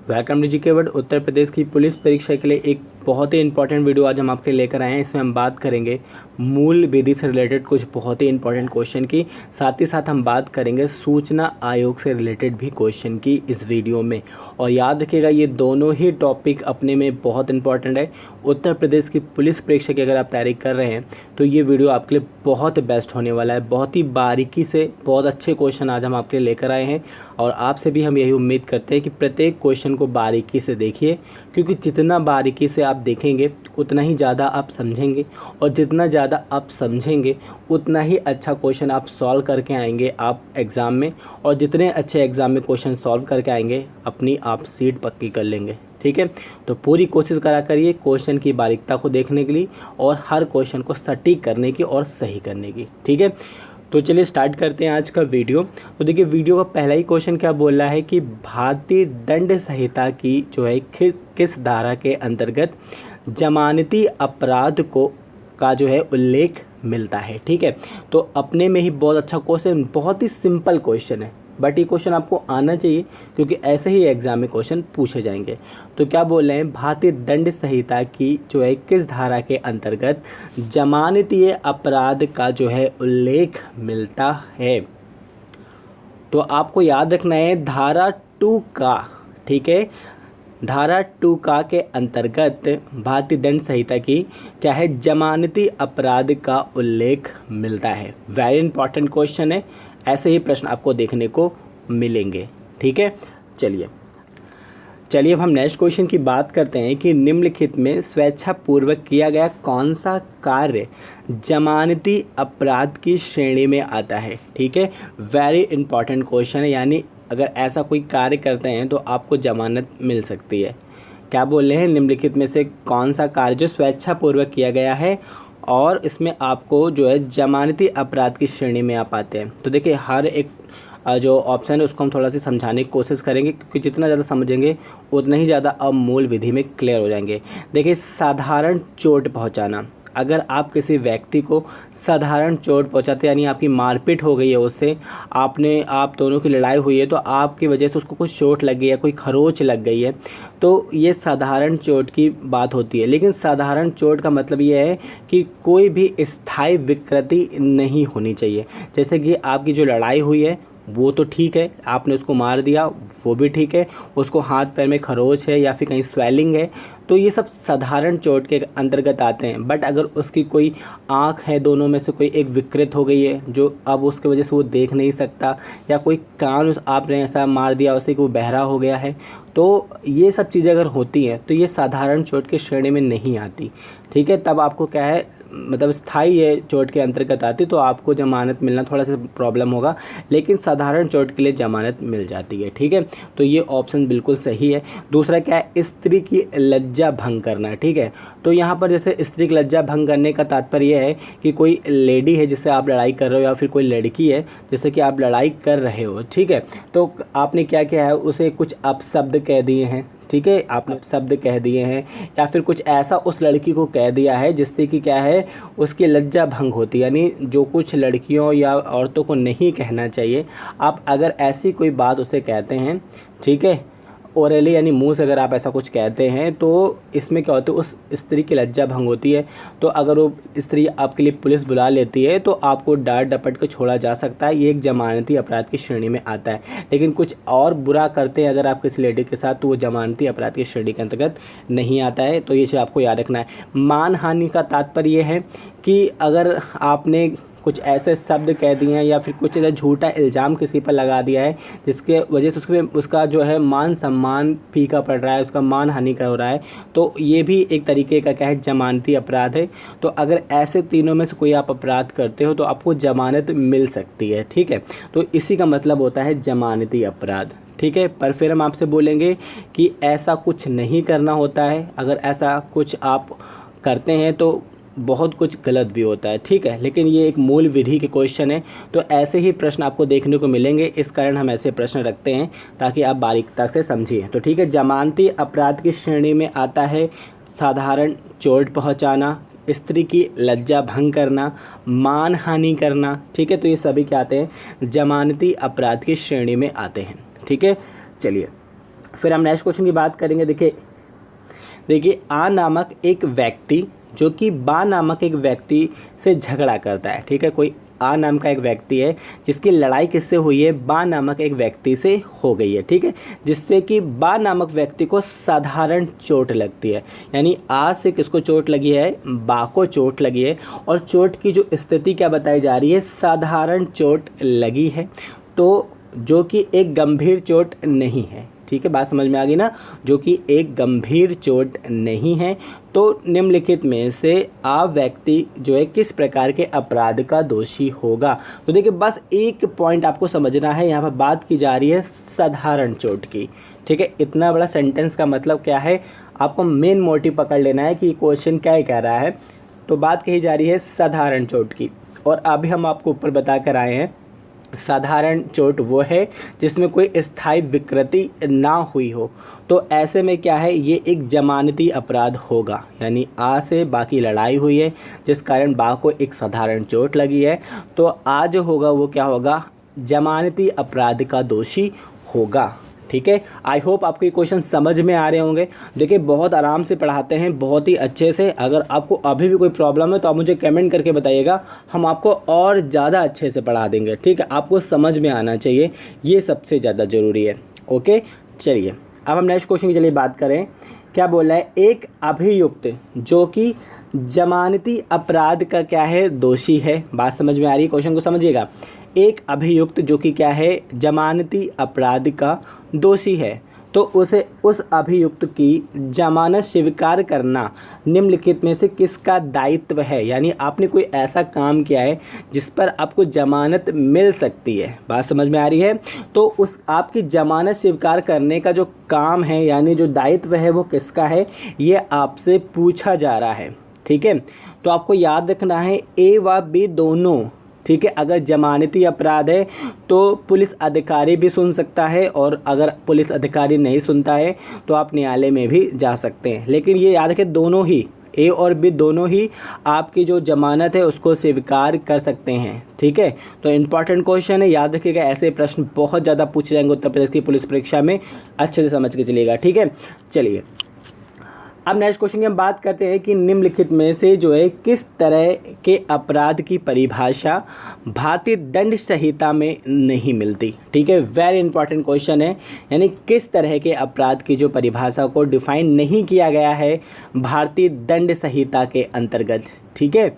Welcome to GK world. Uttar Pradesh की police परीक्षा के लिए एक बहुत ही इंपॉर्टेंट वीडियो आज हम आपके लेकर आए हैं। इसमें हम बात करेंगे मूल विधि से रिलेटेड कुछ बहुत ही इंपॉर्टेंट क्वेश्चन की, साथ ही साथ हम बात करेंगे सूचना आयोग से रिलेटेड भी क्वेश्चन की इस वीडियो में। और याद रखिएगा ये दोनों ही टॉपिक अपने में बहुत इंपॉर्टेंट है। उत्तर प्रदेश की पुलिस परीक्षा की अगर आप तैयारी कर रहे हैं तो ये वीडियो आपके लिए बहुत बेस्ट होने वाला है। बहुत ही बारीकी से बहुत अच्छे क्वेश्चन आज हम आपके लिए लेकर आए हैं और आपसे भी हम यही उम्मीद करते हैं कि प्रत्येक क्वेश्चन को बारीकी से देखिए, क्योंकि जितना बारीकी से आप देखेंगे उतना ही ज़्यादा आप समझेंगे और जितना ज़्यादा आप समझेंगे उतना ही अच्छा क्वेश्चन आप सॉल्व करके आएंगे आप एग्ज़ाम में। और जितने अच्छे एग्ज़ाम में क्वेश्चन सॉल्व करके आएंगे अपनी आप सीट पक्की कर लेंगे। ठीक है, तो पूरी कोशिश करा करिए क्वेश्चन की बारीकता को देखने के लिए और हर क्वेश्चन को सटीक करने की और सही करने की। ठीक है, तो चलिए स्टार्ट करते हैं आज का वीडियो। तो देखिए वीडियो का पहला ही क्वेश्चन क्या बोल रहा है कि भारतीय दंड संहिता की जो है किस धारा के अंतर्गत जमानती अपराध का जो है उल्लेख मिलता है। ठीक है, तो अपने में ही बहुत अच्छा क्वेश्चन, बहुत ही सिंपल क्वेश्चन है, बट ये क्वेश्चन आपको आना चाहिए क्योंकि ऐसे ही एग्जाम में क्वेश्चन पूछे जाएंगे। तो क्या बोल रहे हैं, भारतीय दंड संहिता की जो है किस धारा के अंतर्गत जमानतीय अपराध का जो है उल्लेख मिलता है। तो आपको याद रखना है धारा 2 का, ठीक है, धारा 2 का के अंतर्गत भारतीय दंड संहिता की क्या है, जमानती अपराध का उल्लेख मिलता है। वेरी इंपॉर्टेंट क्वेश्चन है, ऐसे ही प्रश्न आपको देखने को मिलेंगे। ठीक है, चलिए अब हम नेक्स्ट क्वेश्चन की बात करते हैं कि निम्नलिखित में स्वेच्छापूर्वक किया गया कौन सा कार्य जमानती अपराध की श्रेणी में आता है। ठीक है, वेरी इंपॉर्टेंट क्वेश्चन है, यानी अगर ऐसा कोई कार्य करते हैं तो आपको जमानत मिल सकती है। क्या बोल रहे हैं, निम्नलिखित में से कौन सा कार्य जो स्वेच्छापूर्वक किया गया है और इसमें आपको जो है जमानती अपराध की श्रेणी में आप आते हैं। तो देखिए हर एक जो ऑप्शन है उसको हम थोड़ा सा समझाने की कोशिश करेंगे, क्योंकि जितना ज़्यादा समझेंगे उतना ही ज़्यादा अब मूल विधि में क्लियर हो जाएंगे। देखिए साधारण चोट पहुंचाना, अगर आप किसी व्यक्ति को साधारण चोट पहुंचाते यानी आपकी मारपीट हो गई है उससे, आप दोनों की लड़ाई हुई है तो आपकी वजह से उसको कुछ चोट लग गई है, कोई खरोच लग गई है, तो ये साधारण चोट की बात होती है। लेकिन साधारण चोट का मतलब ये है कि कोई भी स्थायी विकृति नहीं होनी चाहिए। जैसे कि आपकी जो लड़ाई हुई है वो तो ठीक है, आपने उसको मार दिया वो भी ठीक है, उसको हाथ पैर में खरोच है या फिर कहीं स्वेलिंग है, तो ये सब साधारण चोट के अंतर्गत आते हैं। बट अगर उसकी कोई आँख है, दोनों में से कोई एक विकृत हो गई है जो अब उसकी वजह से वो देख नहीं सकता, या कोई कान आपने ऐसा मार दिया उससे कि वो बहरा हो गया है, तो ये सब चीज़ें अगर होती हैं तो ये साधारण चोट की श्रेणी में नहीं आती। ठीक है, तब आपको क्या है, मतलब स्थायी है चोट के अंतर्गत आती, तो आपको जमानत मिलना थोड़ा सा प्रॉब्लम होगा, लेकिन साधारण चोट के लिए जमानत मिल जाती है। ठीक है, तो ये ऑप्शन बिल्कुल सही है। दूसरा क्या है, स्त्री की लज्जा भंग करना। ठीक है, तो यहाँ पर जैसे स्त्री की लज्जा भंग करने का तात्पर्य यह है कि कोई लेडी है जिससे आप लड़ाई कर रहे हो या फिर कोई लड़की है जैसे कि आप लड़ाई कर रहे हो, ठीक है, तो आपने क्या किया है, उसे कुछ अपशब्द कह दिए हैं। ठीक है, आपने शब्द कह दिए हैं या फिर कुछ ऐसा उस लड़की को कह दिया है जिससे कि क्या है, उसकी लज्जा भंग होती है, यानी जो कुछ लड़कियों या औरतों को नहीं कहना चाहिए, आप अगर ऐसी कोई बात उसे कहते हैं, ठीक है, ओरली यानी मुंह से अगर आप ऐसा कुछ कहते हैं तो इसमें क्या होता है, उस स्त्री की लज्जा भंग होती है। तो अगर वो स्त्री आपके लिए पुलिस बुला लेती है तो आपको डांट डपट के छोड़ा जा सकता है, ये एक जमानती अपराध की श्रेणी में आता है। लेकिन कुछ और बुरा करते हैं अगर आप किसी लेडी के साथ तो वो जमानती अपराध की श्रेणी के अंतर्गत नहीं आता है। तो ये चीज़ आपको याद रखना है। मानहानि का तात्पर्य ये है कि अगर आपने कुछ ऐसे शब्द कह दिए हैं या फिर कुछ ऐसा झूठा इल्ज़ाम किसी पर लगा दिया है जिसके वजह से उसका जो है मान सम्मान फीका पड़ रहा है, उसका मान हानि का हो रहा है, तो ये भी एक तरीके का क्या है, जमानती अपराध है। तो अगर ऐसे तीनों में से कोई आप अपराध करते हो तो आपको जमानत मिल सकती है। ठीक है, तो इसी का मतलब होता है जमानती अपराध। ठीक है, पर फिर हम आपसे बोलेंगे कि ऐसा कुछ नहीं करना होता है। अगर ऐसा कुछ आप करते हैं तो बहुत कुछ गलत भी होता है। ठीक है, लेकिन ये एक मूल विधि के क्वेश्चन है, तो ऐसे ही प्रश्न आपको देखने को मिलेंगे। इस कारण हम ऐसे प्रश्न रखते हैं ताकि आप बारीकता से समझिए। तो ठीक है, जमानती अपराध की श्रेणी में आता है साधारण चोट पहुंचाना, स्त्री की लज्जा भंग करना, मान हानि करना। ठीक है, तो ये सभी क्या आते हैं, जमानती अपराध की श्रेणी में आते हैं। ठीक है, चलिए फिर हम नेक्स्ट क्वेश्चन की बात करेंगे। देखिए आ नामक एक व्यक्ति जो कि बा नामक एक व्यक्ति से झगड़ा करता है, ठीक है। कोई आ नाम का एक व्यक्ति है जिसकी लड़ाई किससे हुई है, बा नामक एक व्यक्ति से हो गई है, ठीक है, जिससे कि बा नामक व्यक्ति को साधारण चोट लगती है। यानी आ से किसको चोट लगी है, बा को चोट लगी है, और चोट की जो स्थिति क्या बताई जा रही है, साधारण चोट लगी है, तो जो कि एक गंभीर चोट नहीं है, ठीक है। बात समझ में आ गई ना, जो कि एक गंभीर चोट नहीं है। तो निम्नलिखित में से आ व्यक्ति जो है किस प्रकार के अपराध का दोषी होगा। तो देखिए बस एक पॉइंट आपको समझना है, यहाँ पर बात की जा रही है साधारण चोट की, ठीक है। इतना बड़ा सेंटेंस का मतलब क्या है, आपको मेन मोटिव पकड़ लेना है कि क्वेश्चन क्या कह रहा है। तो बात कही जा रही है साधारण चोट की, और अभी हम आपको ऊपर बता कर आए हैं साधारण चोट वो है जिसमें कोई स्थायी विकृति ना हुई हो। तो ऐसे में क्या है, ये एक जमानती अपराध होगा। यानी आ से बा की लड़ाई हुई है जिस कारण बा को एक साधारण चोट लगी है, तो आ जो होगा वो क्या होगा, जमानती अपराध का दोषी होगा, ठीक है। आई होप आपको ये क्वेश्चन समझ में आ रहे होंगे। देखिए बहुत आराम से पढ़ाते हैं, बहुत ही अच्छे से। अगर आपको अभी भी कोई प्रॉब्लम है तो आप मुझे कमेंट करके बताइएगा, हम आपको और ज़्यादा अच्छे से पढ़ा देंगे, ठीक है। आपको समझ में आना चाहिए, ये सबसे ज़्यादा ज़रूरी है। ओके चलिए अब हम नेक्स्ट क्वेश्चन की चलिए बात करें। क्या बोल रहा है, एक अभियुक्त जो कि जमानती अपराध का क्या है, दोषी है। बात समझ में आ रही है, क्वेश्चन को समझिएगा। एक अभियुक्त जो कि क्या है, जमानती अपराध का दोषी है, तो उसे उस अभियुक्त की जमानत स्वीकार करना निम्नलिखित में से किसका दायित्व है। यानी आपने कोई ऐसा काम किया है जिस पर आपको जमानत मिल सकती है। बात समझ में आ रही है, तो उस आपकी जमानत स्वीकार करने का जो काम है, यानी जो दायित्व है, वो किसका है, ये आपसे पूछा जा रहा है, ठीक है। तो आपको याद रखना है ए व बी दोनों, ठीक है। अगर जमानती अपराध है तो पुलिस अधिकारी भी सुन सकता है, और अगर पुलिस अधिकारी नहीं सुनता है तो आप न्यायालय में भी जा सकते हैं। लेकिन ये याद रखें, दोनों ही ए और बी दोनों ही आपकी जो जमानत है उसको स्वीकार कर सकते हैं, ठीक है। तो इम्पॉर्टेंट क्वेश्चन है, याद रखिएगा। ऐसे प्रश्न बहुत ज़्यादा पूछे जाएंगे उत्तर प्रदेश की पुलिस परीक्षा में, अच्छे से समझ के चलिएगा, ठीक है। चलिए अब नेक्स्ट क्वेश्चन की हम बात करते हैं कि निम्नलिखित में से जो है किस तरह के अपराध की परिभाषा भारतीय दंड संहिता में नहीं मिलती, ठीक है। वेरी इंपॉर्टेंट क्वेश्चन है, यानी किस तरह के अपराध की जो परिभाषा को डिफाइन नहीं किया गया है भारतीय दंड संहिता के अंतर्गत, ठीक है।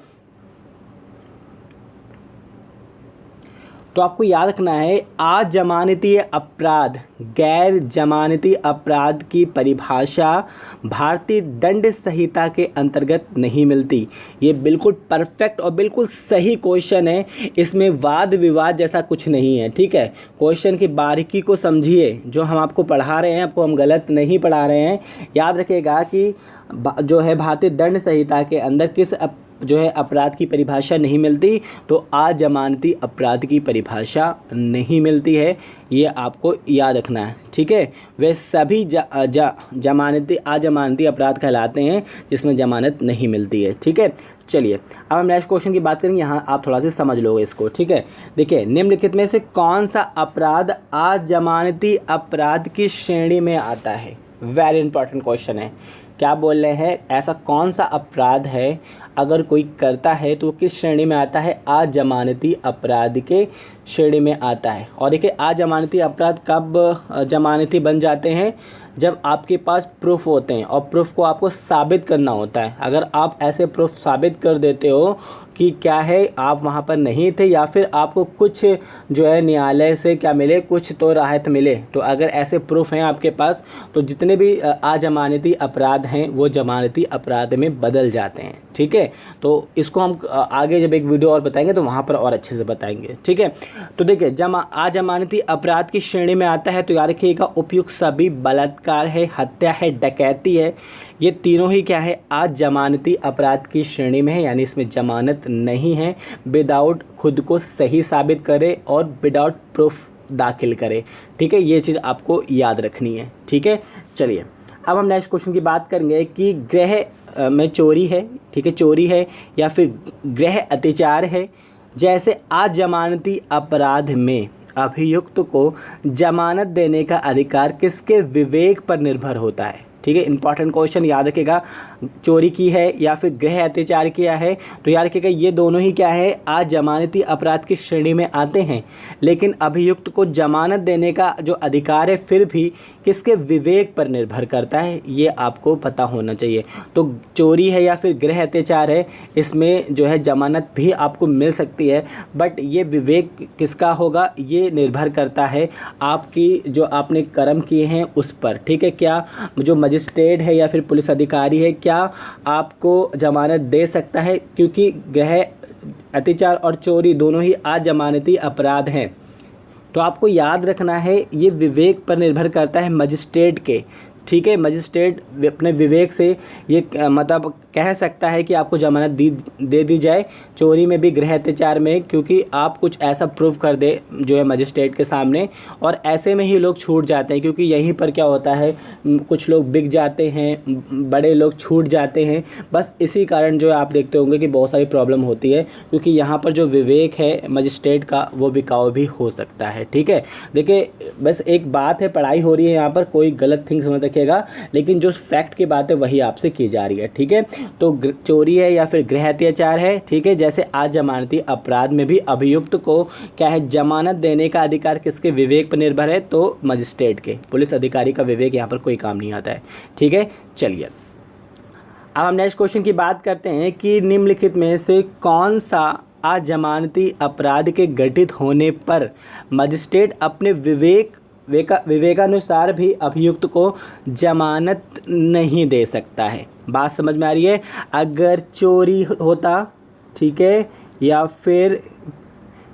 तो आपको याद रखना है, अजमानती अपराध, गैर जमानती अपराध की परिभाषा भारतीय दंड संहिता के अंतर्गत नहीं मिलती। ये बिल्कुल परफेक्ट और बिल्कुल सही क्वेश्चन है, इसमें वाद विवाद जैसा कुछ नहीं है, ठीक है। क्वेश्चन की बारीकी को समझिए, जो हम आपको पढ़ा रहे हैं आपको हम गलत नहीं पढ़ा रहे हैं। याद रखिएगा कि जो है भारतीय दंड संहिता के अंदर किस जो है अपराध की परिभाषा नहीं मिलती, तो अजमानती अपराध की परिभाषा नहीं मिलती है, ये आपको याद रखना है, ठीक है। वे सभी जमानती अजमानती अपराध कहलाते हैं जिसमें जमानत नहीं मिलती है, ठीक है। चलिए अब हम नेक्स्ट क्वेश्चन की बात करेंगे, यहाँ आप थोड़ा सा समझ लोगे इसको, ठीक है। देखिए निम्नलिखित में से कौन सा अपराध अजमानती अपराध की श्रेणी में आता है। वेरी इंपॉर्टेंट क्वेश्चन है, क्या बोल रहे हैं, ऐसा कौन सा अपराध है अगर कोई करता है तो किस श्रेणी में आता है, अजमानती अपराध के श्रेणी में आता है। और देखिए अजमानती अपराध कब जमानती बन जाते हैं, जब आपके पास प्रूफ होते हैं और प्रूफ को आपको साबित करना होता है। अगर आप ऐसे प्रूफ साबित कर देते हो कि क्या है आप वहाँ पर नहीं थे, या फिर आपको कुछ जो है न्यायालय से क्या मिले, कुछ तो राहत मिले, तो अगर ऐसे प्रूफ हैं आपके पास तो जितने भी अजमानती अपराध हैं वो जमानती अपराध में बदल जाते हैं, ठीक है। तो इसको हम आगे जब एक वीडियो और बताएंगे तो वहाँ पर और अच्छे से बताएंगे, ठीक है। तो देखिए अजमानती अपराध की श्रेणी में आता है, तो याद रखिएगा उपयुक्त सभी बलात्कार है, हत्या है, डकैती है, ये तीनों ही क्या है अजमानती अपराध की श्रेणी में है, यानी इसमें जमानत नहीं है। विदाउट खुद को सही साबित करे और विदाउट प्रूफ दाखिल करे, ठीक है। ये चीज़ आपको याद रखनी है, ठीक है। चलिए अब हम नेक्स्ट क्वेश्चन की बात करेंगे कि गृह में चोरी है, ठीक है, चोरी है या फिर गृह अत्याचार है, जैसे अजमानती अपराध में अभियुक्त को जमानत देने का अधिकार किसके विवेक पर निर्भर होता है। ठीक है, इंपॉर्टेंट क्वेश्चन याद रखिएगा। चोरी की है या फिर गृह अत्याचार किया है तो याद रखिएगा ये दोनों ही क्या है, अजमानती अपराध की श्रेणी में आते हैं, लेकिन अभियुक्त को जमानत देने का जो अधिकार है फिर भी किसके विवेक पर निर्भर करता है, ये आपको पता होना चाहिए। तो चोरी है या फिर गृह अत्याचार है, इसमें जो है जमानत भी आपको मिल सकती है, बट ये विवेक किसका होगा, ये निर्भर करता है आपकी जो आपने कर्म किए हैं उस पर। ठीक है, क्या जो मजिस्ट्रेट है या फिर पुलिस अधिकारी है क्या आपको जमानत दे सकता है, क्योंकि गृह अत्याचार और चोरी दोनों ही अजमानती अपराध हैं। तो आपको याद रखना है ये विवेक पर निर्भर करता है मजिस्ट्रेट के। ठीक है, मजिस्ट्रेट अपने विवेक से ये मतलब कह सकता है कि आपको जमानत दे दी जाए, चोरी में भी गृह अत्याचार में, क्योंकि आप कुछ ऐसा प्रूव कर दे जो है मजिस्ट्रेट के सामने, और ऐसे में ही लोग छूट जाते हैं, क्योंकि यहीं पर क्या होता है कुछ लोग बिक जाते हैं, बड़े लोग छूट जाते हैं। बस इसी कारण जो है आप देखते होंगे कि बहुत सारी प्रॉब्लम होती है, क्योंकि यहाँ पर जो विवेक है मजिस्ट्रेट का वो बिकाऊ भी हो सकता है। ठीक है, देखिए बस एक बात है, पढ़ाई हो रही है यहाँ पर, कोई गलत थिंग समझ रखिएगा, लेकिन जो फैक्ट की बात है वही आपसे की जा रही है। ठीक है, तो चोरी है या फिर गृह अत्याचार है, ठीक है, जैसे अजमानती अपराध में भी अभियुक्त को क्या है, जमानत देने का अधिकार किसके विवेक पर निर्भर है, तो मजिस्ट्रेट के। पुलिस अधिकारी का विवेक यहाँ पर कोई काम नहीं आता है। ठीक है, चलिए अब हम नेक्स्ट क्वेश्चन की बात करते हैं कि निम्नलिखित में से कौन सा अजमानती अपराध के घटित होने पर मजिस्ट्रेट अपने विवेकानुसार भी अभियुक्त को जमानत नहीं दे सकता है। बात समझ में आ रही है? अगर चोरी होता, ठीक है, या फिर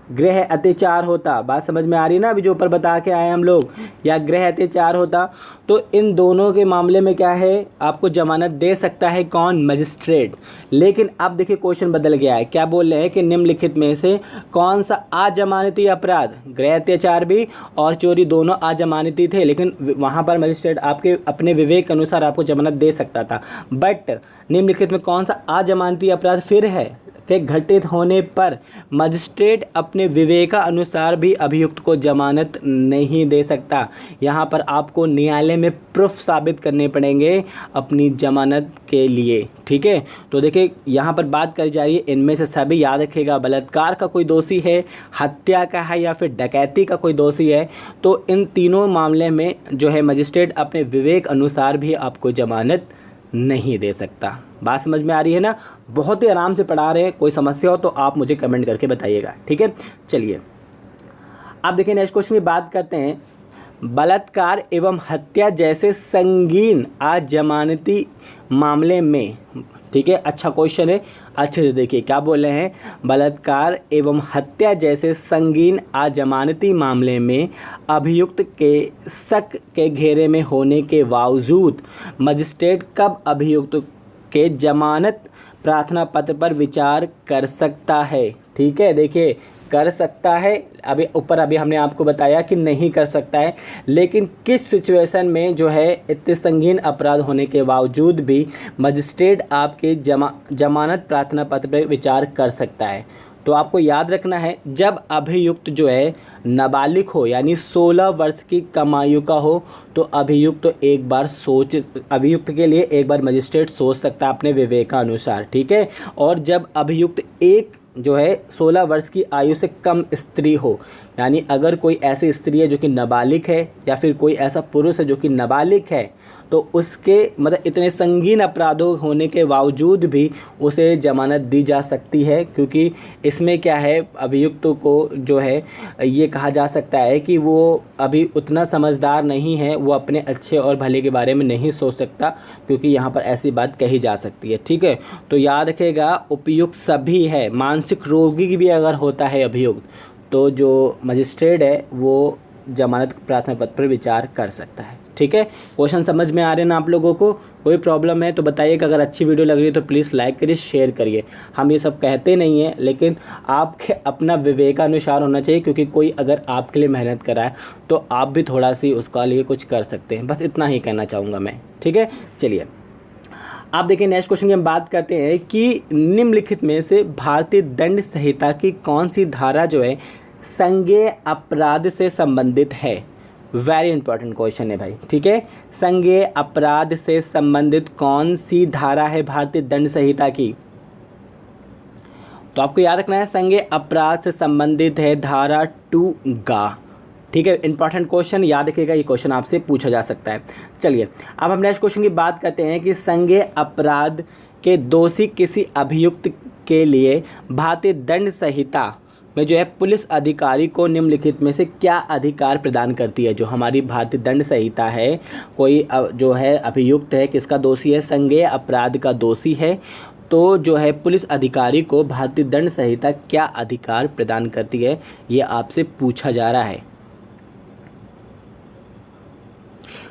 गृह अत्याचार होता, बात समझ में आ रही है ना, अभी जो ऊपर बता के आए हम लोग, या गृह अत्याचार होता, तो इन दोनों के मामले में क्या है, आपको जमानत दे सकता है कौन, मजिस्ट्रेट। लेकिन अब देखिए क्वेश्चन बदल गया है, क्या बोल रहे हैं कि निम्नलिखित में से कौन सा अजमानती अपराध, गृह अत्याचार भी और चोरी दोनों अजमानती थे, लेकिन वहाँ पर मजिस्ट्रेट आपके अपने विवेक के अनुसार आपको जमानत दे सकता था, बट निम्नलिखित में कौन सा अजमानती अपराध फिर है के घटित होने पर मजिस्ट्रेट अपने विवेका अनुसार भी अभियुक्त को जमानत नहीं दे सकता। यहाँ पर आपको न्यायालय में प्रूफ साबित करने पड़ेंगे अपनी जमानत के लिए। ठीक है, तो देखिए यहाँ पर बात करी जा रही है, इनमें से सभी याद रखिएगा, बलात्कार का कोई दोषी है, हत्या का है या फिर डकैती का कोई दोषी है, तो इन तीनों मामले में जो है मजिस्ट्रेट अपने विवेक अनुसार भी आपको जमानत नहीं दे सकता। बात समझ में आ रही है ना? बहुत ही आराम से पढ़ा रहे हैं, कोई समस्या हो तो आप मुझे कमेंट करके बताइएगा। ठीक है, चलिए अब देखिए नेक्स्ट क्वेश्चन की बात करते हैं। बलात्कार एवं हत्या जैसे संगीन अजमानती मामले में, ठीक है, अच्छा क्वेश्चन है, अच्छे से देखिए क्या बोल रहे हैं। बलात्कार एवं हत्या जैसे संगीन अजमानती मामले में अभियुक्त के शक के घेरे में होने के बावजूद मजिस्ट्रेट कब अभियुक्त के जमानत प्रार्थना पत्र पर विचार कर सकता है। ठीक है, देखिए कर सकता है, अभी हमने आपको बताया कि नहीं कर सकता है, लेकिन किस सिचुएशन में जो है इतने संगीन अपराध होने के बावजूद भी मजिस्ट्रेट आपके जमानत प्रार्थना पत्र पर विचार कर सकता है। तो आपको याद रखना है, जब अभियुक्त जो है नाबालिग हो यानी 16 वर्ष की कम आयु का हो, तो अभियुक्त अभियुक्त के लिए एक बार मजिस्ट्रेट सोच सकता है अपने विवेकानुसार। ठीक है, और जब अभियुक्त एक जो है 16 वर्ष की आयु से कम स्त्री हो, यानी अगर कोई ऐसी स्त्री है जो कि नाबालिग है या फिर कोई ऐसा पुरुष है जो कि नाबालिग है, तो उसके मतलब इतने संगीन अपराधों होने के बावजूद भी उसे जमानत दी जा सकती है, क्योंकि इसमें क्या है, अभियुक्त को जो है ये कहा जा सकता है कि वो अभी उतना समझदार नहीं है, वो अपने अच्छे और भले के बारे में नहीं सोच सकता, क्योंकि यहाँ पर ऐसी बात कही जा सकती है। ठीक है, तो याद रखेगा उपयुक्त सभी है, मानसिक रोगी भी अगर होता है अभियुक्त, तो जो मजिस्ट्रेट है वो जमानत प्रार्थना पत्र पर विचार कर सकता है। ठीक है, क्वेश्चन समझ में आ रहे हैं ना आप लोगों को? कोई प्रॉब्लम है तो बताइएगा। अगर अच्छी वीडियो लग रही है तो प्लीज़ लाइक करिए, शेयर करिए। हम ये सब कहते नहीं हैं, लेकिन आपके अपना विवेकानुसार होना चाहिए, क्योंकि कोई अगर आपके लिए मेहनत कराए तो आप भी थोड़ा सी उसका लिए कुछ कर सकते हैं। बस इतना ही कहना चाहूँगा मैं। ठीक है, चलिए आप देखिए नेक्स्ट क्वेश्चन की हम बात करते हैं कि निम्नलिखित में से भारतीय दंड संहिता की कौन सी धारा जो है संज्ञेय अपराध से संबंधित है? वेरी इंपॉर्टेंट क्वेश्चन है भाई, ठीक है। संज्ञेय अपराध से संबंधित कौन सी धारा है भारतीय दंड संहिता की? तो आपको याद रखना है, संज्ञेय अपराध से संबंधित है धारा 2गा, ठीक है। इंपॉर्टेंट क्वेश्चन, याद रखिएगा, ये क्वेश्चन आपसे पूछा जा सकता है। चलिए अब हम नेक्स्ट क्वेश्चन की बात करते हैं कि संज्ञेय अपराध के दोषी किसी अभियुक्त के लिए भारतीय दंड संहिता में जो है पुलिस अधिकारी को निम्नलिखित में से क्या अधिकार प्रदान करती है? जो हमारी भारतीय दंड संहिता है, कोई जो है अभियुक्त है, किसका दोषी है? संज्ञेय अपराध का दोषी है, तो जो है पुलिस अधिकारी को भारतीय दंड संहिता क्या अधिकार प्रदान करती है, ये आपसे पूछा जा रहा है।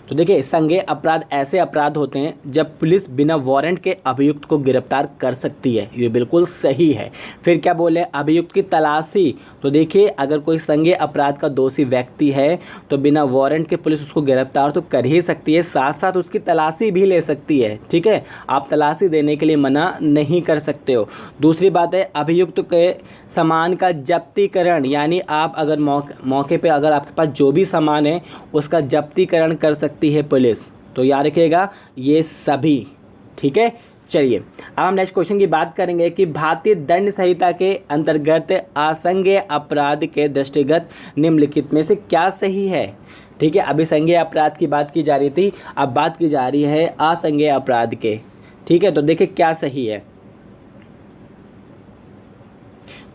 तो देखिए, संज्ञेय अपराध ऐसे अपराध होते हैं जब पुलिस बिना वारंट के अभियुक्त को गिरफ्तार कर सकती है, ये बिल्कुल सही है। फिर क्या बोले, अभियुक्त की तलाशी, तो देखिए अगर कोई संज्ञेय अपराध का दोषी व्यक्ति है तो बिना वारंट के पुलिस उसको गिरफ्तार तो कर ही सकती है, साथ साथ उसकी तलाशी भी ले सकती है, ठीक है। आप तलाशी देने के लिए मना नहीं कर सकते हो। दूसरी बात है, अभियुक्त के सामान का जब्तीकरण, यानी आप अगर मौके पे अगर आपके पास जो भी सामान है उसका जब्तीकरण कर सकती है पुलिस, तो याद रखिएगा ये सभी, ठीक है। चलिए अब हम नेक्स्ट क्वेश्चन की बात करेंगे कि भारतीय दंड संहिता के अंतर्गत असंज्ञेय अपराध के दृष्टिगत निम्नलिखित में से क्या सही है? ठीक है, अभी संज्ञेय अपराध की बात की जा रही थी, अब बात की जा रही है असंज्ञेय अपराध के, ठीक है। तो देखिए क्या सही है।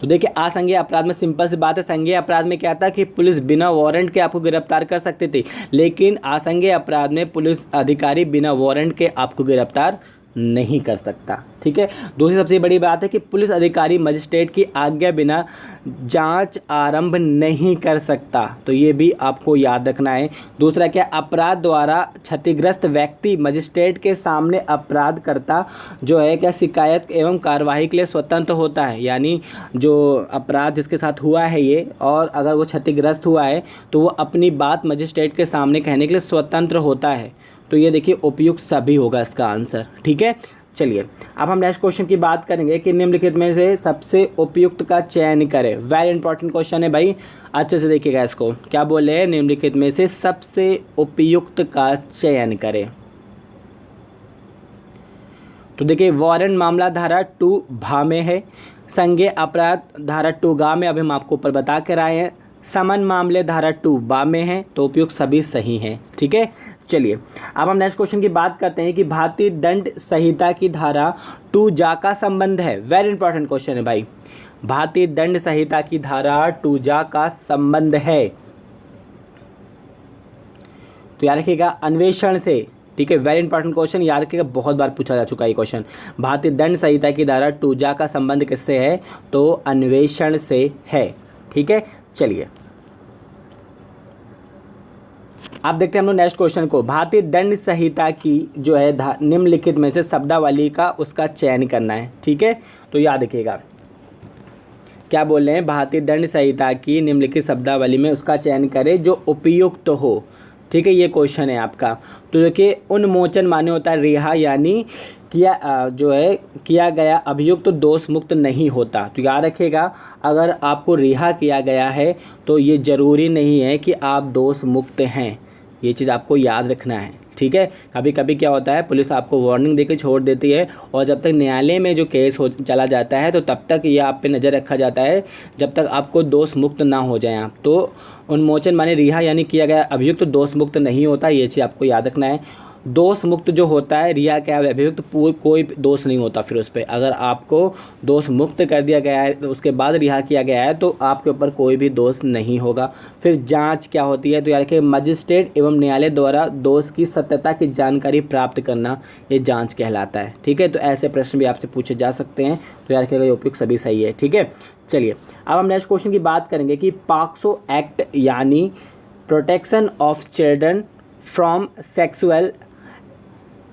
तो देखिए असंज्ञेय अपराध में सिंपल सी बात है, संज्ञेय अपराध में क्या था कि पुलिस बिना वारंट के आपको गिरफ्तार कर सकती थी, लेकिन असंज्ञेय अपराध में पुलिस अधिकारी बिना वारंट के आपको गिरफ्तार नहीं कर सकता, ठीक है। दूसरी सबसे बड़ी बात है कि पुलिस अधिकारी मजिस्ट्रेट की आज्ञा बिना जांच आरंभ नहीं कर सकता, तो ये भी आपको याद रखना है। दूसरा क्या, अपराध द्वारा क्षतिग्रस्त व्यक्ति मजिस्ट्रेट के सामने अपराधकर्ता जो है क्या शिकायत एवं कार्यवाही के लिए स्वतंत्र होता है, यानी जो अपराध जिसके साथ हुआ है ये, और अगर वो क्षतिग्रस्त हुआ है तो वो अपनी बात मजिस्ट्रेट के सामने कहने के लिए स्वतंत्र होता है। तो ये देखिए उपयुक्त सभी होगा इसका आंसर, ठीक है। चलिए अब हम नेक्स्ट क्वेश्चन की बात करेंगे कि निम्नलिखित में से सबसे उपयुक्त का चयन करें। वेरी इंपॉर्टेंट क्वेश्चन है भाई, अच्छे से देखिएगा इसको। क्या बोले हैं, निम्नलिखित में से सबसे उपयुक्त का चयन करें। तो देखिए वारंट मामला धारा 2 में है, संज्ञेय अपराध धारा 2 में, अभी हम आपको ऊपर बता कर आए हैं। समन मामले धारा 2 में है, तो उपयुक्त सभी सही हैं, ठीक है। चलिए अब हम नेक्स्ट क्वेश्चन की बात करते हैं कि भारतीय दंड संहिता की धारा 2 का संबंध है। वेरी इंपॉर्टेंट क्वेश्चन है भाई, भारतीय दंड संहिता की धारा 2 का संबंध है, तो याद रखिएगा अन्वेषण से, ठीक है। वेरी इंपॉर्टेंट क्वेश्चन, याद रखिएगा, बहुत बार पूछा जा चुका है ये क्वेश्चन। भारतीय दंड संहिता की धारा 2 का संबंध किससे है? तो अन्वेषण से है, ठीक है। चलिए अब देखते हैं हम लोग नेक्स्ट क्वेश्चन को। भारतीय दंड संहिता की जो है निम्नलिखित में से शब्दावली का उसका चयन करना है, ठीक है। तो याद रखिएगा क्या बोल रहे हैं, भारतीय दंड संहिता की निम्नलिखित शब्दावली में उसका चयन करें जो उपयुक्त हो, ठीक है। ये क्वेश्चन है आपका। तो देखिए उन्मोचन माने होता है रिहा, यानी किया गया अभियुक्त तो दोष मुक्त नहीं होता। तो याद रखिएगा अगर आपको रिहा किया गया है तो ये ज़रूरी नहीं है कि आप दोष मुक्त हैं, ये चीज़ आपको याद रखना है, ठीक है। कभी कभी क्या होता है, पुलिस आपको वार्निंग देकर छोड़ देती है और जब तक न्यायालय में जो केस चला जाता है तो तब तक ये आप पे नज़र रखा जाता है जब तक आपको दोष मुक्त ना हो जाए आप। तो उन्मोचन माने रिहा यानी किया गया अभियुक्त दोष मुक्त नहीं होता, ये चीज़ आपको याद रखना है। दोष मुक्त जो होता है, रिहा क्या है, अभियुक्त कोई दोष नहीं होता फिर उस पर। अगर आपको दोष मुक्त कर दिया गया है तो उसके बाद रिहा किया गया है तो आपके ऊपर कोई भी दोष नहीं होगा। फिर जांच क्या होती है, तो यार कि मजिस्ट्रेट एवं न्यायालय द्वारा दोष की सत्यता की जानकारी प्राप्त करना, ये जांच कहलाता है, ठीक है। तो ऐसे प्रश्न भी आपसे पूछे जा सकते हैं, तो यार कि उपयुक्त सभी सही है, ठीक है। चलिए अब हम नेक्स्ट क्वेश्चन की बात करेंगे कि पॉक्सो एक्ट यानी protection of children from sexual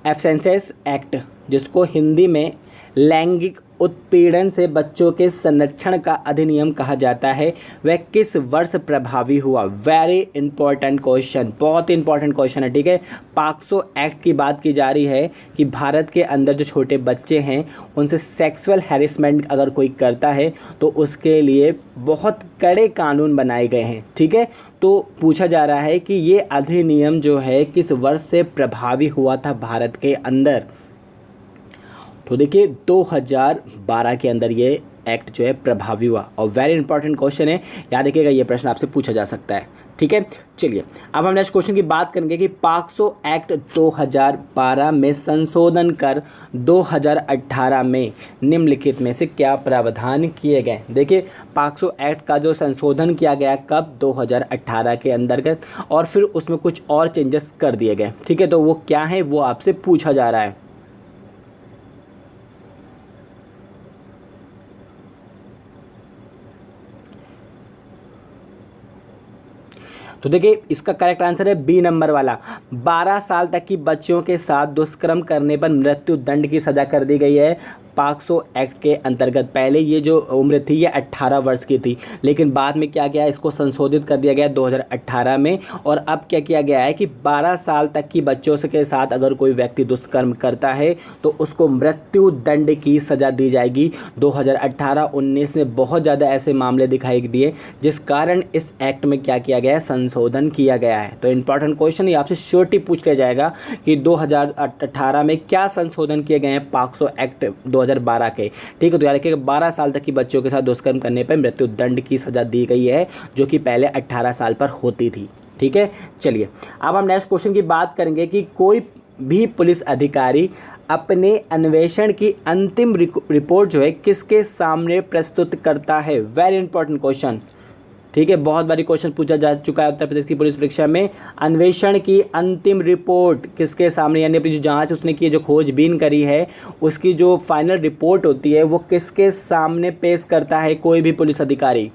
offences act, जिसको हिंदी में लैंगिक उत्पीड़न से बच्चों के संरक्षण का अधिनियम कहा जाता है वह किस वर्ष प्रभावी हुआ? वेरी इंपॉर्टेंट क्वेश्चन, बहुत इंपॉर्टेंट क्वेश्चन है, ठीक है। पॉक्सो एक्ट की बात की जा रही है कि भारत के अंदर जो छोटे बच्चे हैं उनसे सेक्सुअल हैरेसमेंट अगर कोई करता है तो उसके लिए बहुत कड़े कानून बनाए गए हैं, ठीक है। तो पूछा जा रहा है कि ये अधिनियम जो है किस वर्ष से प्रभावी हुआ था भारत के अंदर? तो देखिए 2012 के अंदर ये एक्ट जो है प्रभावी हुआ और वेरी इंपॉर्टेंट क्वेश्चन है, याद रखिएगा ये प्रश्न आपसे पूछा जा सकता है, ठीक है। चलिए अब हम नेक्स्ट क्वेश्चन की बात करेंगे कि पॉक्सो एक्ट 2012 में संशोधन कर 2018 में निम्नलिखित में से क्या प्रावधान किए गए? देखिए पॉक्सो एक्ट का जो संशोधन किया गया कब? 2018 के अंतर्गत, और फिर उसमें कुछ और चेंजेस कर दिए गए, ठीक है। तो वो क्या है वो आपसे पूछा जा रहा है। तो देखिए इसका करेक्ट आंसर है बी नंबर वाला। 12 साल तक की बच्चियों के साथ दुष्कर्म करने पर मृत्यु दंड की सज़ा कर दी गई है पॉक्सो एक्ट के अंतर्गत। पहले ये जो उम्र थी ये 18 वर्ष की थी, लेकिन बाद में क्या गया, इसको संशोधित कर दिया गया 2018 में, और अब क्या किया गया है कि 12 साल तक की बच्चों के साथ अगर कोई व्यक्ति दुष्कर्म करता है तो उसको मृत्यु दंड की सज़ा दी जाएगी। 2018-19 में बहुत ज़्यादा ऐसे मामले दिखाई दिए जिस कारण इस एक्ट में क्या किया गया है, संशोधन किया गया है। तो इंपॉर्टेंट क्वेश्चन ये आपसे श्योरिटी पूछ लिया जाएगा कि 2018 में क्या संशोधन किए गए हैं पॉक्सो एक्ट 2012 के, ठीक है। तो याद रखिएगा 12 साल तक की बच्चों के साथ दुष्कर्म करने पर मृत्यु दंड की सज़ा दी गई है, जो कि पहले 18 साल पर होती थी, ठीक है। चलिए अब हम नेक्स्ट क्वेश्चन की बात करेंगे कि कोई भी पुलिस अधिकारी अपने अन्वेषण की अंतिम रिपोर्ट जो है किसके सामने प्रस्तुत करता है? वेरी इंपॉर्टेंट क्वेश्चन, ठीक है। बहुत बारी क्वेश्चन पूछा जा चुका है उत्तर प्रदेश की पुलिस परीक्षा में। अन्वेषण की अंतिम रिपोर्ट किसके सामने, यानी अपनी जो जांच उसने की, जो खोजबीन करी है, उसकी जो फाइनल रिपोर्ट होती है वो किसके सामने पेश करता है कोई भी पुलिस अधिकारी?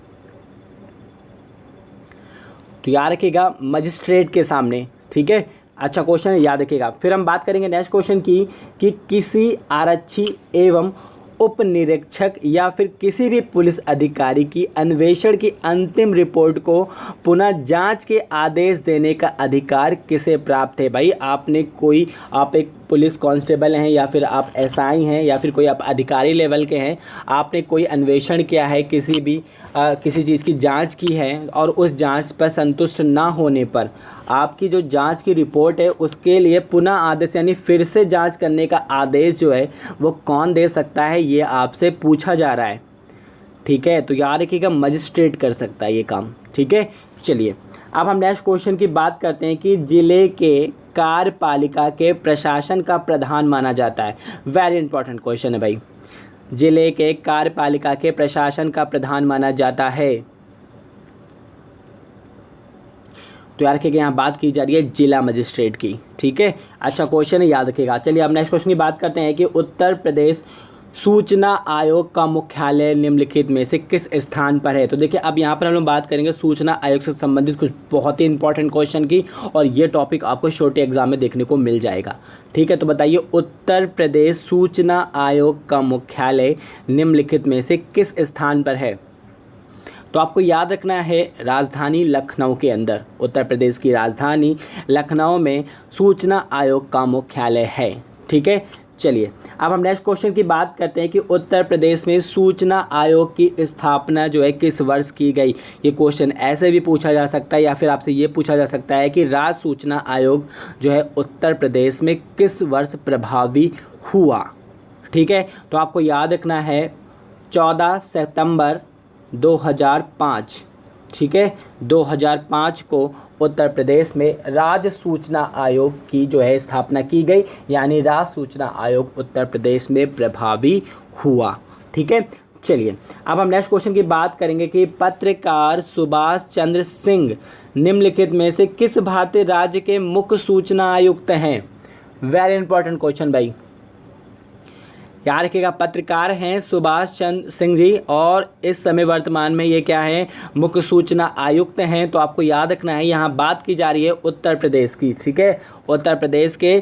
तो याद रखिएगा मजिस्ट्रेट के सामने, ठीक है। अच्छा क्वेश्चन है, याद रखिएगा। फिर हम बात करेंगे नेक्स्ट क्वेश्चन की कि किसी आरक्षी एवं उप निरीक्षक या फिर किसी भी पुलिस अधिकारी की अन्वेषण की अंतिम रिपोर्ट को पुनः जांच के आदेश देने का अधिकार किसे प्राप्त है? भाई आप एक पुलिस कांस्टेबल हैं या फिर आप एसआई हैं या फिर कोई आप अधिकारी लेवल के हैं, आपने कोई अन्वेषण किया है, किसी चीज़ की जांच की है और उस जांच पर संतुष्ट ना होने पर आपकी जो जांच की रिपोर्ट है उसके लिए पुनः आदेश यानी फिर से जांच करने का आदेश जो है वो कौन दे सकता है, ये आपसे पूछा जा रहा है, ठीक है। तो याद रखिएगा मजिस्ट्रेट कर सकता है ये काम, ठीक है। चलिए अब हम नेक्स्ट क्वेश्चन की बात करते हैं कि जिले के कार्यपालिका के प्रशासन का प्रधान माना जाता है। वेरी इंपॉर्टेंट क्वेश्चन है भाई। जिले के कार्यपालिका के प्रशासन का प्रधान माना जाता है, तो याद रखिएगा यहाँ बात की जा रही है जिला मजिस्ट्रेट की, ठीक है। अच्छा क्वेश्चन है, याद रखिएगा। चलिए अब नेक्स्ट क्वेश्चन की बात करते हैं कि उत्तर प्रदेश सूचना आयोग का मुख्यालय निम्नलिखित में से किस स्थान पर है? तो देखिए अब यहाँ पर हम लोग बात करेंगे सूचना आयोग से संबंधित कुछ बहुत ही इंपॉर्टेंट क्वेश्चन की, और ये टॉपिक आपको छोटे एग्जाम में देखने को मिल जाएगा, ठीक है। तो बताइए उत्तर प्रदेश सूचना आयोग का मुख्यालय निम्नलिखित में से किस स्थान पर है? तो आपको याद रखना है राजधानी लखनऊ के अंदर, उत्तर प्रदेश की राजधानी लखनऊ में सूचना आयोग का मुख्यालय है, ठीक है। चलिए अब हम नेक्स्ट क्वेश्चन की बात करते हैं कि उत्तर प्रदेश में सूचना आयोग की स्थापना जो है किस वर्ष की गई? ये क्वेश्चन ऐसे भी पूछा जा सकता है या फिर आपसे ये पूछा जा सकता है कि राज्य सूचना आयोग जो है उत्तर प्रदेश में किस वर्ष प्रभावी हुआ, ठीक है। तो आपको याद रखना है 14 सितंबर 2005, ठीक है। 2005 को उत्तर प्रदेश में राज्य सूचना आयोग की जो है स्थापना की गई, यानी राज्य सूचना आयोग उत्तर प्रदेश में प्रभावी हुआ, ठीक है। चलिए अब हम नेक्स्ट क्वेश्चन की बात करेंगे कि पत्रकार सुभाष चंद्र सिंह निम्नलिखित में से किस भारतीय राज्य के मुख्य सूचना आयुक्त हैं? वेरी इंपॉर्टेंट क्वेश्चन भाई। याद रखिएगा पत्रकार हैं सुभाष चंद्र सिंह जी, और इस समय वर्तमान में ये क्या है, मुख्य सूचना आयुक्त हैं। तो आपको याद रखना है यहाँ बात की जा रही है उत्तर प्रदेश की, ठीक है। उत्तर प्रदेश के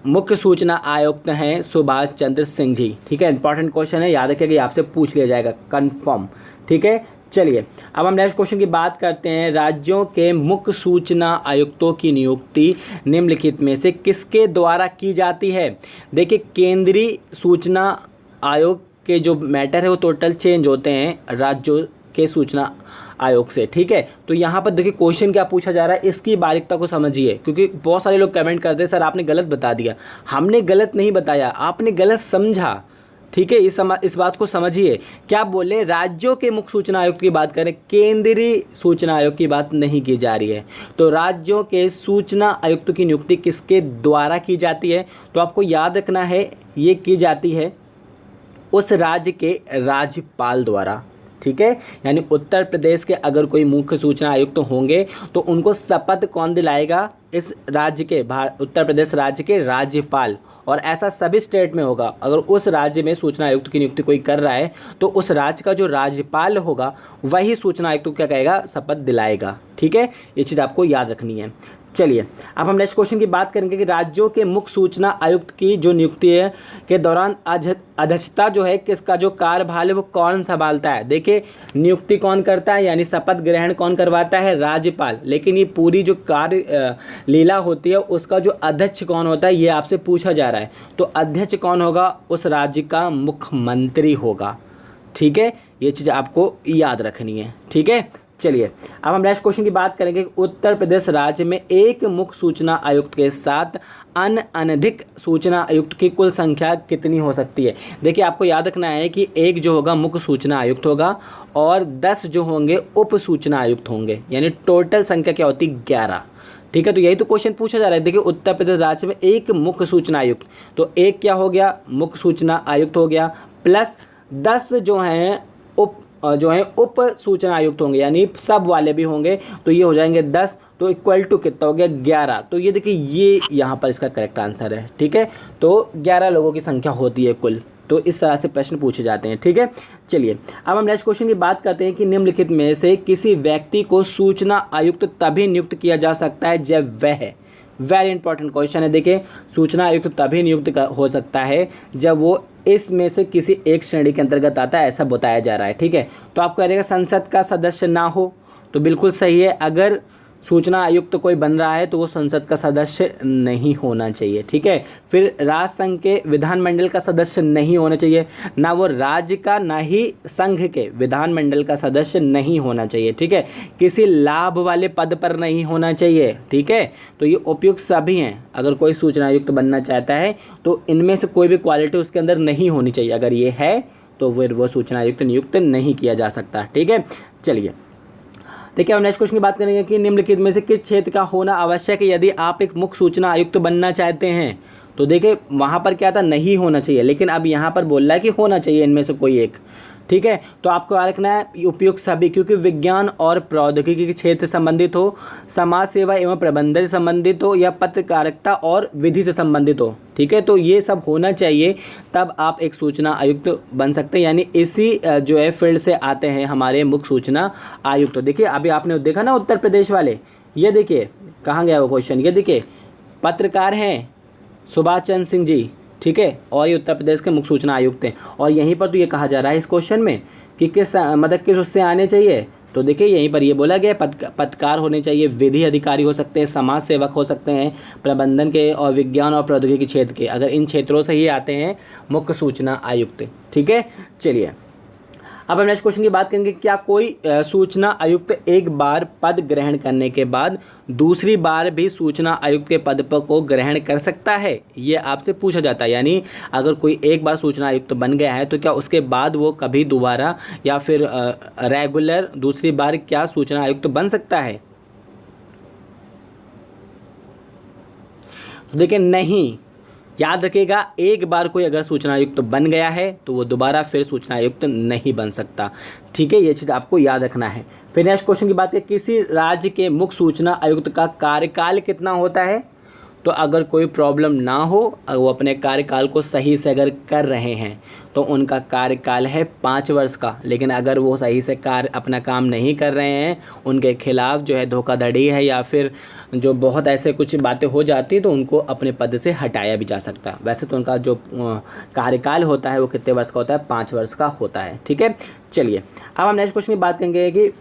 मुख्य सूचना आयुक्त हैं सुभाष चंद्र सिंह जी, ठीक है। इंपॉर्टेंट क्वेश्चन है, याद रखिएगा, आपसे पूछ लिया जाएगा कंफर्म, ठीक है। चलिए अब हम नेक्स्ट क्वेश्चन की बात करते हैं। राज्यों के मुख्य सूचना आयुक्तों की नियुक्ति निम्नलिखित में से किसके द्वारा की जाती है। देखिए केंद्रीय सूचना आयोग के जो मैटर है वो टोटल चेंज होते हैं राज्यों के सूचना आयोग से, ठीक है। तो यहाँ पर देखिए क्वेश्चन क्या पूछा जा रहा है, इसकी बारीकता को समझिए, क्योंकि बहुत सारे लोग कमेंट करते हैं सर आपने गलत बता दिया। हमने गलत नहीं बताया, आपने गलत समझा, ठीक है। इस बात को समझिए। क्या बोले, राज्यों के मुख्य सूचना आयुक्त की बात करें, केंद्रीय सूचना आयोग की बात नहीं की जा रही है। तो राज्यों के सूचना आयुक्त की नियुक्ति किसके द्वारा की जाती है, तो आपको याद रखना है ये की जाती है उस राज्य के राज्यपाल द्वारा, ठीक है। यानी उत्तर प्रदेश के अगर कोई मुख्य सूचना आयुक्त होंगे तो उनको शपथ कौन दिलाएगा, इस राज्य के उत्तर प्रदेश राज्य के राज्यपाल। और ऐसा सभी स्टेट में होगा, अगर उस राज्य में सूचना आयुक्त की नियुक्ति कोई कर रहा है तो उस राज्य का जो राज्यपाल होगा वही सूचना आयुक्त को क्या कहेगा, शपथ दिलाएगा, ठीक है। ये चीज़ आपको याद रखनी है। चलिए अब हम नेक्स्ट क्वेश्चन की बात करेंगे कि राज्यों के मुख्य सूचना आयुक्त की जो नियुक्ति है के दौरान अध्यक्षता जो है किसका जो कार्यभार है वो कौन संभालता है। देखिए नियुक्ति कौन करता है, यानी शपथ ग्रहण कौन करवाता है, राज्यपाल। लेकिन ये पूरी जो कार्य लीला होती है उसका जो अध्यक्ष कौन होता है ये आपसे पूछा जा रहा है। तो अध्यक्ष कौन होगा, उस राज्य का मुख्यमंत्री होगा, ठीक है। ये चीज़ आपको याद रखनी है, ठीक है। चलिए अब हम नेक्स्ट क्वेश्चन की बात करेंगे। उत्तर प्रदेश राज्य में एक मुख्य सूचना आयुक्त के साथ अनधिक सूचना आयुक्त की कुल संख्या कितनी हो सकती है। देखिए आपको याद रखना है कि एक जो होगा मुख्य सूचना आयुक्त होगा और 10 जो होंगे उप सूचना आयुक्त होंगे, यानी टोटल संख्या क्या होती है, 11, ठीक है। तो यही तो क्वेश्चन पूछा जा रहा है। देखिए उत्तर प्रदेश राज्य में एक मुख्य सूचना आयुक्त, तो एक क्या हो गया, मुख्य सूचना आयुक्त हो गया, प्लस 10 जो हैं उप सूचना आयुक्त होंगे, यानी सब वाले भी होंगे, तो ये हो जाएंगे 10, तो इक्वल टू कितना हो गया, 11। तो ये देखिए ये यहाँ पर इसका करेक्ट आंसर है, ठीक है। तो 11 लोगों की संख्या होती है कुल। तो इस तरह से प्रश्न पूछे जाते हैं, ठीक है। चलिए अब हम नेक्स्ट क्वेश्चन की बात करते हैं कि निम्नलिखित में से किसी व्यक्ति को सूचना आयुक्त तभी नियुक्त किया जा सकता है जब वह, वेरी इंपॉर्टेंट क्वेश्चन है। देखिए सूचना आयुक्त तभी नियुक्त हो सकता है जब वो इसमें से किसी एक श्रेणी के अंतर्गत आता है, ऐसा बताया जा रहा है, ठीक है। तो आपको कहेगा संसद का सदस्य ना हो, तो बिल्कुल सही है। अगर सूचना आयुक्त कोई बन रहा है तो वो संसद का सदस्य नहीं होना चाहिए, ठीक है। फिर राष्ट्र संघ के विधानमंडल का सदस्य नहीं होना चाहिए, ना वो राज्य का ना ही संघ के विधानमंडल का सदस्य नहीं होना चाहिए, ठीक है। किसी लाभ वाले पद पर नहीं होना चाहिए, ठीक है। तो ये उपयुक्त सभी हैं। अगर कोई सूचना आयुक्त बनना चाहता है तो इनमें से कोई भी क्वालिटी उसके अंदर नहीं होनी चाहिए। अगर ये है तो फिर वो सूचना आयुक्त नियुक्त नहीं किया जा सकता, ठीक है। चलिए देखिए हम नेक्स्ट क्वेश्चन की बात करेंगे कि निम्नलिखित में से किस क्षेत्र का होना आवश्यक है यदि आप एक मुख्य सूचना आयुक्त बनना चाहते हैं। तो देखिए वहाँ पर क्या था, नहीं होना चाहिए, लेकिन अब यहाँ पर बोल रहा है कि होना चाहिए इनमें से कोई एक, ठीक है। तो आपको याद रखना है उपयुक्त सभी, क्योंकि विज्ञान और प्रौद्योगिकी के क्षेत्र से संबंधित हो, समाज सेवा एवं प्रबंधन से संबंधित हो, या पत्रकारिता और विधि से संबंधित हो, ठीक है। तो ये सब होना चाहिए, तब आप एक सूचना आयुक्त बन सकते हैं। यानी इसी जो है फील्ड से आते हैं हमारे मुख्य सूचना आयुक्त। तो देखिए अभी आपने देखा ना उत्तर प्रदेश वाले, ये देखिए कहाँ गया वो क्वेश्चन, ये देखिए पत्रकार हैं सुभाष चंद्र सिंह जी, ठीक है, और ये उत्तर प्रदेश के मुख्य सूचना आयुक्त हैं। और यहीं पर तो ये कहा जा रहा है इस क्वेश्चन में कि किस उससे आने चाहिए। तो देखिए यहीं पर ये बोला गया पत्रकार होने चाहिए, विधि अधिकारी हो सकते हैं, समाज सेवक हो सकते हैं, प्रबंधन के और विज्ञान और प्रौद्योगिकी क्षेत्र के, अगर इन क्षेत्रों से ही आते हैं मुख्य सूचना आयुक्त, ठीक है। चलिए अब हम नेक्स्ट क्वेश्चन की बात करेंगे, क्या कोई सूचना आयुक्त एक बार पद ग्रहण करने के बाद दूसरी बार भी सूचना आयुक्त के पद पर को ग्रहण कर सकता है, ये आपसे पूछा जाता है। यानी अगर कोई एक बार सूचना आयुक्त बन गया है तो क्या उसके बाद वो कभी दोबारा या फिर रेगुलर दूसरी बार क्या सूचना आयुक्त बन सकता है। तो देखिए नहीं, याद रखिएगा एक बार कोई अगर सूचना आयुक्त बन गया है तो वो दोबारा फिर सूचना आयुक्त नहीं बन सकता, ठीक है। ये चीज़ आपको याद रखना है। फिर नेक्स्ट क्वेश्चन की बात करें, किसी राज्य के मुख्य सूचना आयुक्त का कार्यकाल कितना होता है। तो अगर कोई प्रॉब्लम ना हो, अगर वो अपने कार्यकाल को सही से अगर कर रहे हैं तो उनका कार्यकाल है 5 वर्ष का। लेकिन अगर वो सही से अपना काम नहीं कर रहे हैं, उनके खिलाफ जो है धोखाधड़ी है या फिर जो बहुत ऐसे कुछ बातें हो जाती तो उनको अपने पद से हटाया भी जा सकता है। वैसे तो उनका जो कार्यकाल होता है वो कितने वर्ष का होता है? 5 वर्ष का होता है। ठीक है, चलिए अब हम नेक्स्ट क्वेश्चन की बात करेंगे कि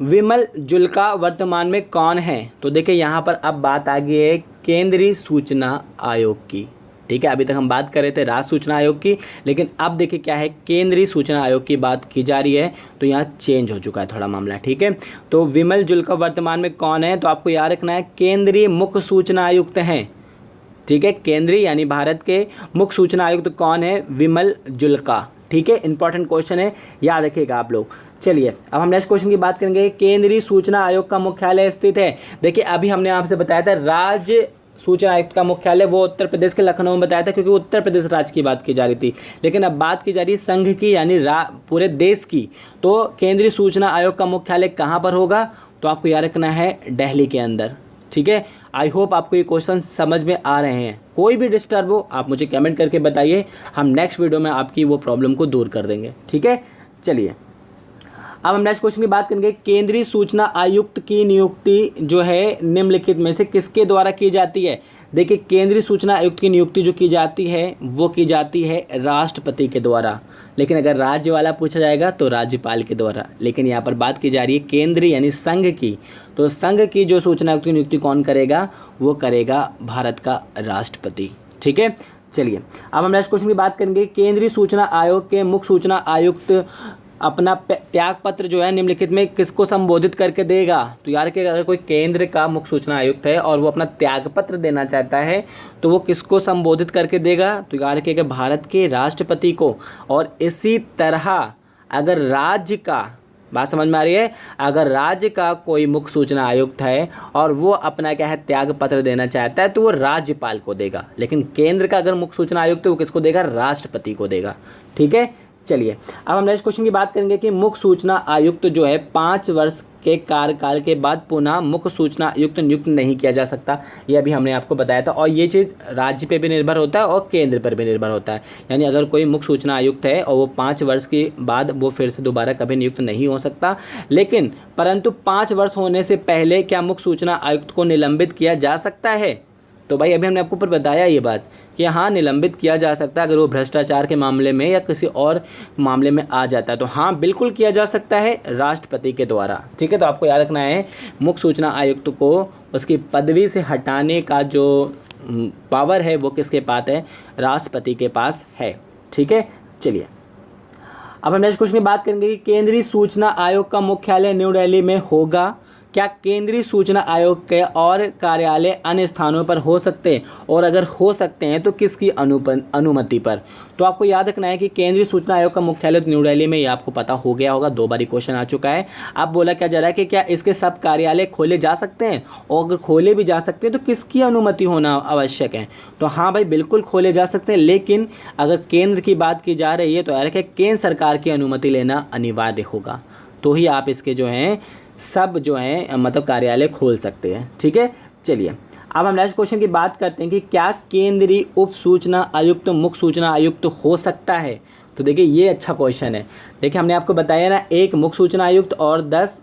विमल जुल्का वर्तमान में कौन है? तो देखिए यहाँ पर अब बात आ गई है केंद्रीय सूचना आयोग की। ठीक है, अभी तक हम बात कर रहे थे राज्य सूचना आयोग की, लेकिन अब देखिए क्या है, केंद्रीय सूचना आयोग की बात की जा रही है। तो यहाँ चेंज हो चुका है थोड़ा मामला। ठीक है, तो विमल जुल्का वर्तमान में कौन है? तो आपको याद रखना है केंद्रीय मुख्य सूचना आयुक्त हैं। ठीक है, केंद्रीय यानी भारत के मुख्य सूचना आयुक्त कौन है? विमल जुल्का। ठीक है, इंपॉर्टेंट क्वेश्चन है, याद रखिएगा आप लोग। चलिए अब हम नेक्स्ट क्वेश्चन की बात करेंगे। केंद्रीय सूचना आयोग का मुख्यालय स्थित है। देखिए अभी हमने आपसे बताया था राज्य सूचना आयुक्त का मुख्यालय वो उत्तर प्रदेश के लखनऊ में बताया था, क्योंकि उत्तर प्रदेश राज्य की बात की जा रही थी। लेकिन अब बात की जा रही है संघ की यानी पूरे देश की। तो केंद्रीय सूचना आयोग का मुख्यालय कहाँ पर होगा? तो आपको याद रखना है दिल्ली के अंदर। ठीक है, आई होप आपको ये क्वेश्चन समझ में आ रहे हैं। कोई भी डिस्टर्ब हो आप मुझे कमेंट करके बताइए, हम नेक्स्ट वीडियो में आपकी वो प्रॉब्लम को दूर कर देंगे। ठीक है, चलिए अब हम नेक्स्ट क्वेश्चन की बात करेंगे। केंद्रीय सूचना आयुक्त की नियुक्ति जो है निम्नलिखित में से किसके द्वारा की जाती है? देखिए केंद्रीय सूचना आयुक्त की नियुक्ति जो की जाती है वो की जाती है राष्ट्रपति के द्वारा। लेकिन अगर राज्य वाला पूछा जाएगा तो राज्यपाल के द्वारा। लेकिन यहाँ पर बात की जा रही है केंद्रीय यानी संघ की। तो संघ की जो सूचना आयुक्त की नियुक्ति कौन करेगा? वो करेगा भारत का राष्ट्रपति। ठीक है, चलिए अब हम नेक्स्ट क्वेश्चन की बात करेंगे। केंद्रीय सूचना आयोग के मुख्य सूचना आयुक्त अपना त्याग पत्र जो है निम्नलिखित में किसको संबोधित करके देगा? तो यार कि अगर कोई केंद्र का मुख्य सूचना आयुक्त है और वो अपना त्याग पत्र देना चाहता है तो वो किसको संबोधित करके देगा? तो यार कि भारत के राष्ट्रपति को। और इसी तरह अगर राज्य का, बात समझ में आ रही है, अगर राज्य का कोई मुख्य सूचना आयुक्त है और वो अपना क्या है त्याग पत्र देना चाहता है तो वो राज्यपाल को देगा। लेकिन केंद्र का अगर मुख्य सूचना आयुक्त है वो किसको देगा? राष्ट्रपति को देगा। ठीक है, चलिए अब हम नेक्स्ट क्वेश्चन की बात करेंगे कि मुख्य सूचना आयुक्त जो है 5 वर्ष के कार्यकाल के बाद पुनः मुख्य सूचना आयुक्त नियुक्त नहीं किया जा सकता। ये अभी हमने आपको बताया था। और ये चीज़ राज्य पे भी निर्भर होता है और केंद्र पर भी निर्भर होता है। यानी अगर कोई मुख्य सूचना आयुक्त है और वो 5 वर्ष के बाद वो फिर से दोबारा कभी नियुक्त नहीं हो सकता। लेकिन परंतु 5 वर्ष होने से पहले क्या मुख्य सूचना आयुक्त को निलंबित किया जा सकता है? तो भाई अभी हमने आपको ऊपर बताया ये बात कि हाँ निलंबित किया जा सकता है अगर वो भ्रष्टाचार के मामले में या किसी और मामले में आ जाता है। तो हाँ बिल्कुल किया जा सकता है राष्ट्रपति के द्वारा। ठीक है, तो आपको याद रखना है मुख्य सूचना आयुक्त को उसकी पदवी से हटाने का जो पावर है वो किसके पास है? राष्ट्रपति के पास है। ठीक है, चलिए अब हम नेक्स्ट क्वेश्चन की बात करेंगे कि केंद्रीय सूचना आयोग का मुख्यालय न्यू दिल्ली में होगा। क्या केंद्रीय सूचना आयोग के और कार्यालय अन्य स्थानों पर हो सकते हैं? और अगर हो सकते हैं तो किसकी अनुमति पर? तो आपको याद रखना है कि केंद्रीय सूचना आयोग का मुख्यालय न्यू दिल्ली में, ये आपको पता हो गया होगा, 2 बारी क्वेश्चन आ चुका है। अब बोला क्या जा रहा है कि क्या इसके सब कार्यालय खोले जा सकते हैं? और अगर खोले भी जा सकते हैं तो किसकी अनुमति होना आवश्यक है? तो हाँ भाई बिल्कुल खोले जा सकते हैं, लेकिन अगर केंद्र की बात की जा रही है तो यार केंद्र सरकार की अनुमति लेना अनिवार्य होगा। तो ही आप इसके जो हैं सब जो हैं मतलब कार्यालय खोल सकते हैं। ठीक है, चलिए अब हम नेक्स्ट क्वेश्चन की बात करते हैं कि क्या केंद्रीय उप सूचना आयुक्त मुख्य सूचना आयुक्त हो सकता है? तो देखिए ये अच्छा क्वेश्चन है। देखिए हमने आपको बताया ना, 1 मुख्य सूचना आयुक्त और 10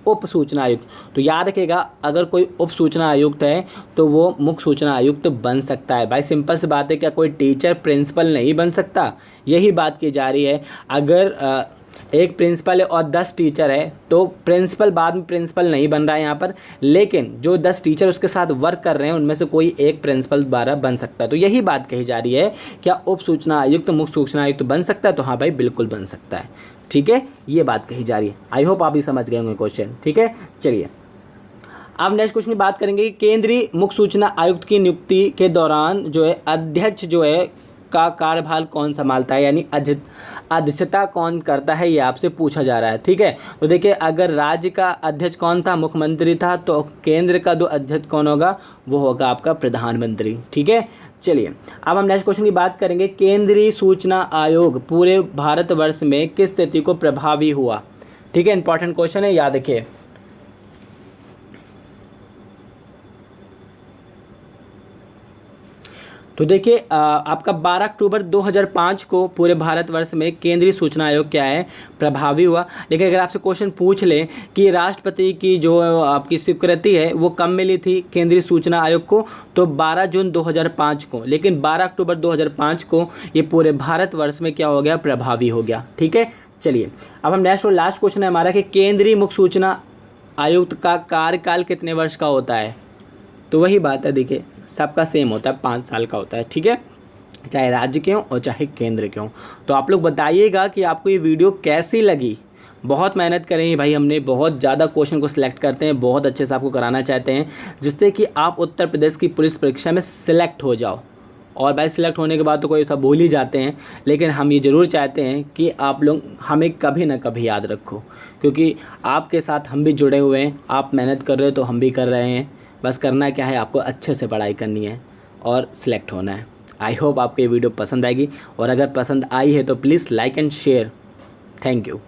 उप सूचना आयुक्त। तो याद रखिएगा अगर कोई उप सूचना आयुक्त है तो वो मुख्य सूचना आयुक्त बन सकता है। भाई सिंपल सी बात है, क्या कोई टीचर प्रिंसिपल नहीं बन सकता? यही बात की जा रही है। अगर एक प्रिंसिपल है और 10 टीचर है तो प्रिंसिपल बाद में प्रिंसिपल नहीं बन रहा है यहाँ पर, लेकिन जो 10 टीचर उसके साथ वर्क कर रहे हैं उनमें से कोई एक प्रिंसिपल दोबारा बन सकता है। तो यही बात कही जा रही है, क्या उप सूचना आयुक्त मुख्य सूचना आयुक्त बन सकता है? तो हाँ भाई बिल्कुल बन सकता है। ठीक है, ये बात कही जा रही है। आई होप आप ही समझ गए होंगे क्वेश्चन। ठीक है, चलिए अब नेक्स्ट क्वेश्चन की बात करेंगे कि केंद्रीय मुख्य सूचना आयुक्त की नियुक्ति के दौरान जो है अध्यक्ष जो है का कार्यभार कौन संभालता है, यानी अध्यक्षता कौन करता है, ये आपसे पूछा जा रहा है। ठीक है, तो देखिए अगर राज्य का अध्यक्ष कौन था? मुख्यमंत्री था। तो केंद्र का जो अध्यक्ष कौन होगा? वो होगा आपका प्रधानमंत्री। ठीक है, चलिए अब हम नेक्स्ट क्वेश्चन की बात करेंगे। केंद्रीय सूचना आयोग पूरे भारतवर्ष में किस तिथि को प्रभावी हुआ? ठीक है, इंपॉर्टेंट क्वेश्चन है, याद रखिए। तो देखिए आपका 12 अक्टूबर 2005 को पूरे भारतवर्ष में केंद्रीय सूचना आयोग क्या है, प्रभावी हुआ। लेकिन अगर आपसे क्वेश्चन पूछ ले कि राष्ट्रपति की जो आपकी स्वीकृति है वो कब मिली थी केंद्रीय सूचना आयोग को, तो 12 जून 2005 को। लेकिन 12 अक्टूबर 2005 को ये पूरे भारतवर्ष में क्या हो गया, प्रभावी हो गया। ठीक है, चलिए अब हम नेक्स्ट और लास्ट क्वेश्चन है हमारा कि केंद्रीय मुख्य सूचना आयुक्त का कार्यकाल कितने वर्ष का होता है। तो वही बात है, देखिए सबका सेम होता है, 5 साल का होता है। ठीक है, चाहे राज्य के हों और चाहे केंद्र के हों। तो आप लोग बताइएगा कि आपको ये वीडियो कैसी लगी। बहुत मेहनत करें भाई, हमने बहुत ज़्यादा क्वेश्चन को सिलेक्ट करते हैं, बहुत अच्छे से आपको कराना चाहते हैं जिससे कि आप उत्तर प्रदेश की पुलिस परीक्षा में सिलेक्ट हो जाओ। और भाई सिलेक्ट होने के बाद तो कोई सब भूल ही जाते हैं, लेकिन हम ये ज़रूर चाहते हैं कि आप लोग हमें कभी ना कभी याद रखो, क्योंकि आपके साथ हम भी जुड़े हुए हैं। आप मेहनत कर रहे हो तो हम भी कर रहे हैं। बस करना क्या है, आपको अच्छे से पढ़ाई करनी है और सिलेक्ट होना है। आई होप आपको ये वीडियो पसंद आएगी, और अगर पसंद आई है तो please like and share. Thank you.